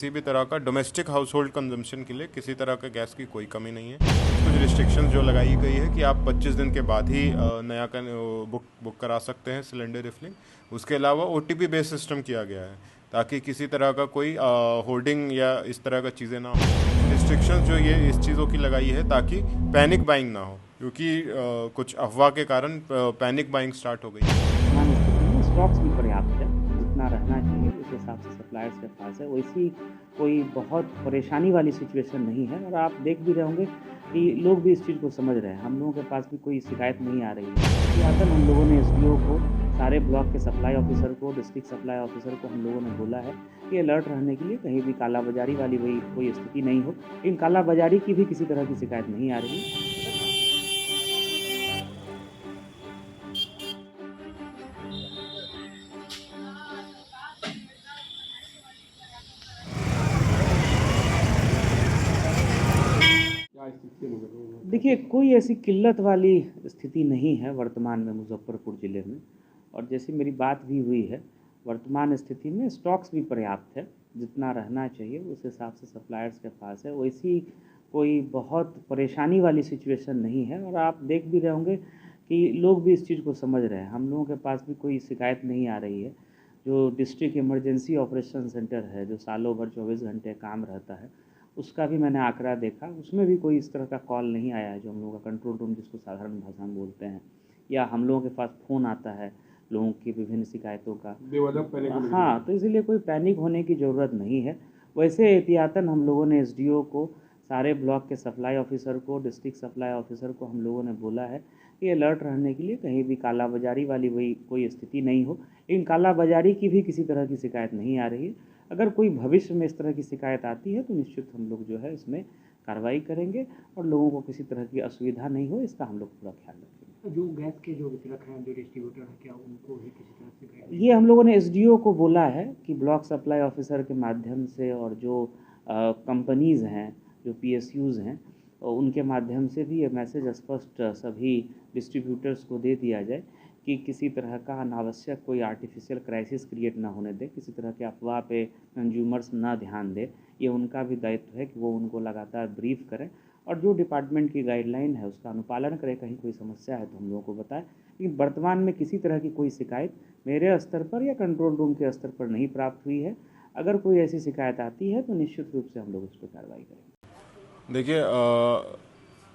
किसी भी तरह का डोमेस्टिक हाउस होल्ड कंजम्पशन के लिए किसी तरह का गैस की कोई कमी नहीं है। कुछ रिस्ट्रिक्शंस जो लगाई गई है कि आप 25 दिन के बाद ही नया बुक करा सकते हैं सिलेंडर रिफिलिंग। उसके अलावा ओटीपी बेस्ड सिस्टम किया गया है ताकि किसी तरह का कोई होर्डिंग या इस तरह का चीज़ें ना हो। रिस्ट्रिक्शंस जो ये इस चीज़ों की लगाई है ताकि पैनिक बाइंग ना हो, क्योंकि कुछ अफवाह के कारण पैनिक बाइंग स्टार्ट हो गई। वर्तमान स्थिति में स्टॉक्स भी पर्याप्त है, जितना रहना चाहिए उस हिसाब से सप्लायर्स के पास है। वैसी कोई बहुत परेशानी वाली सिचुएशन नहीं है और आप देख भी रहे होंगे कि लोग भी इस चीज़ को समझ रहे हैं। हम लोगों के पास भी कोई शिकायत नहीं आ रही है। एहतियातन हम लोगों ने एसडीओ को, सारे ब्लॉक के सप्लाई ऑफिसर को, डिस्ट्रिक्ट सप्लाई ऑफिसर को हम लोगों ने बोला है कि अलर्ट रहने के लिए, कहीं भी कालाबाज़ारी वाली कोई स्थिति नहीं हो। लेकिन कालाबाज़ारी की भी किसी तरह की शिकायत नहीं आ रही है। देखिए, कोई ऐसी किल्लत वाली स्थिति नहीं है वर्तमान में मुज़फ़्फ़रपुर ज़िले में। और जैसी मेरी बात भी हुई है, वर्तमान स्थिति में स्टॉक्स भी पर्याप्त है, जितना रहना चाहिए उस हिसाब से सप्लायर्स के पास है। वैसी कोई बहुत परेशानी वाली सिचुएशन नहीं है और आप देख भी रहे होंगे कि लोग भी इस चीज़ को समझ रहे हैं। हम लोगों के पास भी कोई शिकायत नहीं आ रही है। जो डिस्ट्रिक्ट इमरजेंसी ऑपरेशन सेंटर है, जो सालों भर 24 घंटे काम रहता है, उसका भी मैंने आंकड़ा देखा, उसमें भी कोई इस तरह का कॉल नहीं आया है, जो हम लोगों का कंट्रोल रूम जिसको साधारण भाषा में बोलते हैं, या हम लोगों के पास फ़ोन आता है लोगों की विभिन्न शिकायतों का। हाँ, तो इसीलिए कोई पैनिक होने की ज़रूरत नहीं है। वैसे एहतियातन हम लोगों ने एसडीओ को, सारे ब्लॉक के सप्लाई ऑफिसर को, डिस्ट्रिक्ट सप्लाई ऑफिसर को हम लोगों ने बोला है कि अलर्ट रहने के लिए, कहीं भी कालाबाज़ारी वाली कोई स्थिति नहीं हो। लेकिन कालाबाज़ारी की भी किसी तरह की शिकायत नहीं आ रही है। अगर कोई भविष्य में इस तरह की शिकायत आती है तो निश्चित हम लोग जो है इसमें कार्रवाई करेंगे और लोगों को किसी तरह की असुविधा नहीं हो, इसका हम लोग पूरा ख्याल रखेंगे। जो गैस के जो वितरक हैं, जो डिस्ट्रीब्यूटर हैं, क्या उनको भी किसी तरह से गाइड? ये हम लोगों ने एसडीओ को बोला है कि ब्लॉक सप्लाई ऑफिसर के माध्यम से, और जो कंपनीज़ हैं, जो पीएसयूज़ हैं, उनके माध्यम से भी ये मैसेज स्पष्ट सभी डिस्ट्रीब्यूटर्स को दे दिया जाए कि किसी तरह का अनावश्यक कोई आर्टिफिशियल क्राइसिस क्रिएट ना होने दे, किसी तरह के अफवाह पे कंज्यूमर्स ना ध्यान दे। ये उनका भी दायित्व है कि वो उनको लगातार ब्रीफ करें और जो डिपार्टमेंट की गाइडलाइन है उसका अनुपालन करें। कहीं कोई समस्या है तो हम लोगों को बताएं। लेकिन वर्तमान में किसी तरह की कोई शिकायत मेरे स्तर पर या कंट्रोल रूम के स्तर पर नहीं प्राप्त हुई है। अगर कोई ऐसी शिकायत आती है तो निश्चित रूप से हम लोग उस पर कार्रवाई करेंगे। देखिए,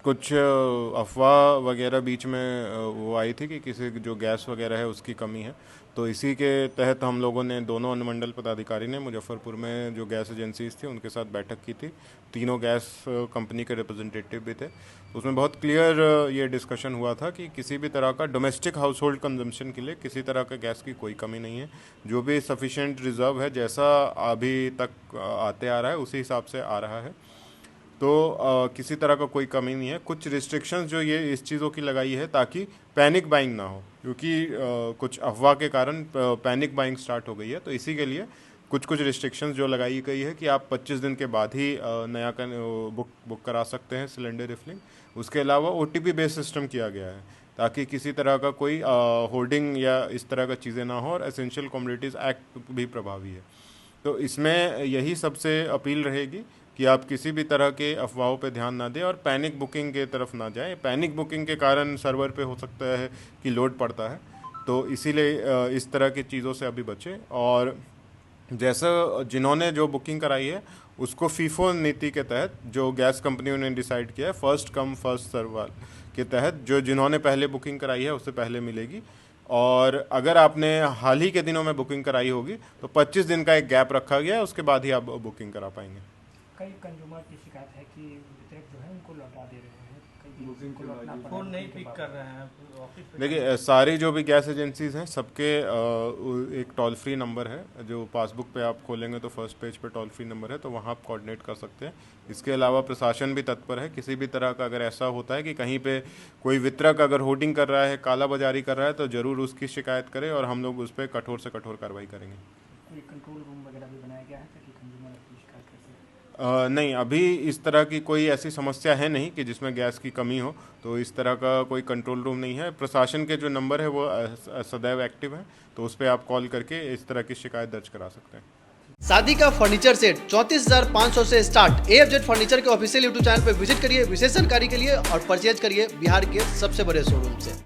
कुछ अफवाह वगैरह बीच में वो आई थी कि किसी जो गैस वगैरह है उसकी कमी है, तो इसी के तहत हम लोगों ने, दोनों अनुमंडल पदाधिकारी ने मुजफ्फरपुर में जो गैस एजेंसीज थी उनके साथ बैठक की थी। तीनों गैस कंपनी के रिप्रेजेंटेटिव भी थे। उसमें बहुत क्लियर ये डिस्कशन हुआ था कि किसी भी तरह का डोमेस्टिक हाउस होल्ड कंजम्पशन के लिए किसी तरह का गैस की कोई कमी नहीं है। जो भी सफिशेंट रिजर्व है, जैसा अभी तक आते आ रहा है उसी हिसाब से आ रहा है। तो किसी तरह का कोई कमी नहीं है। कुछ रिस्ट्रिक्शंस जो ये इस चीज़ों की लगाई है ताकि पैनिक बाइंग ना हो, क्योंकि कुछ अफवाह के कारण पैनिक बाइंग स्टार्ट हो गई है। तो इसी के लिए कुछ रिस्ट्रिक्शंस जो लगाई गई है कि आप 25 दिन के बाद ही नया बुक करा सकते हैं सिलेंडर रिफिलिंग। उसके अलावा ओटीपी बेस्ड सिस्टम किया गया है ताकि किसी तरह का कोई होर्डिंग या इस तरह का चीज़ें ना हो, और एसेंशियल कमोडिटीज़ एक्ट भी प्रभावी है। तो इसमें यही सबसे अपील रहेगी कि आप किसी भी तरह के अफवाहों पे ध्यान ना दें और पैनिक बुकिंग के तरफ ना जाएं। पैनिक बुकिंग के कारण सर्वर पे हो सकता है कि लोड पड़ता है, तो इसीलिए इस तरह की चीज़ों से अभी बचें। और जैसा जिन्होंने जो बुकिंग कराई है उसको फीफो नीति के तहत जो गैस कंपनियों ने डिसाइड किया है, फर्स्ट कम फर्स्ट सर्व के तहत, जो जिन्होंने पहले बुकिंग कराई है उससे पहले मिलेगी। और अगर आपने हाल ही के दिनों में बुकिंग कराई होगी तो 25 दिन का एक गैप रखा गया है, उसके बाद ही आप बुकिंग करा पाएंगे। कई कंज्यूमर की शिकायत है कि वितरक जो है उनको लौटा दे रहे हैं, कई बुकिंग उनको के लौटना बाद पड़ फोन रहा है नहीं पिक कर रहे हैं ऑफिस पे। देखिए, सारी जो भी गैस एजेंसीज हैं सबके एक टोल फ्री नंबर है। जो पासबुक पे आप खोलेंगे तो फर्स्ट पेज पे टोल फ्री नंबर है, तो वहाँ आप कोऑर्डिनेट कर सकते हैं। इसके अलावा प्रशासन भी तत्पर है। किसी भी तरह का अगर ऐसा होता है कि कहीं पे कोई वितरक अगर होर्डिंग कर रहा है, काला बाजारी कर रहा है, तो ज़रूर उसकी शिकायत करें और हम लोग उस पर कठोर से कठोर कार्रवाई करेंगे। कोई कंट्रोल रूम वगैरह भी बनाया गया है ताकि कंज्यूमर अपनी शिकायत कर सके? नहीं, अभी इस तरह की कोई ऐसी समस्या है नहीं कि जिसमें गैस की कमी हो, तो इस तरह का कोई कंट्रोल रूम नहीं है। प्रशासन के जो नंबर है वो सदैव एक्टिव है, तो उस पर आप कॉल करके इस तरह की शिकायत दर्ज करा सकते हैं। शादी का फर्नीचर सेट 34,500 से स्टार्ट। AFZ फर्नीचर के ऑफिशियल यूट्यूब चैनल पर विजिट करिए विशेष जानकारी के लिए और परचेज करिए बिहार के सबसे बड़े शोरूम से।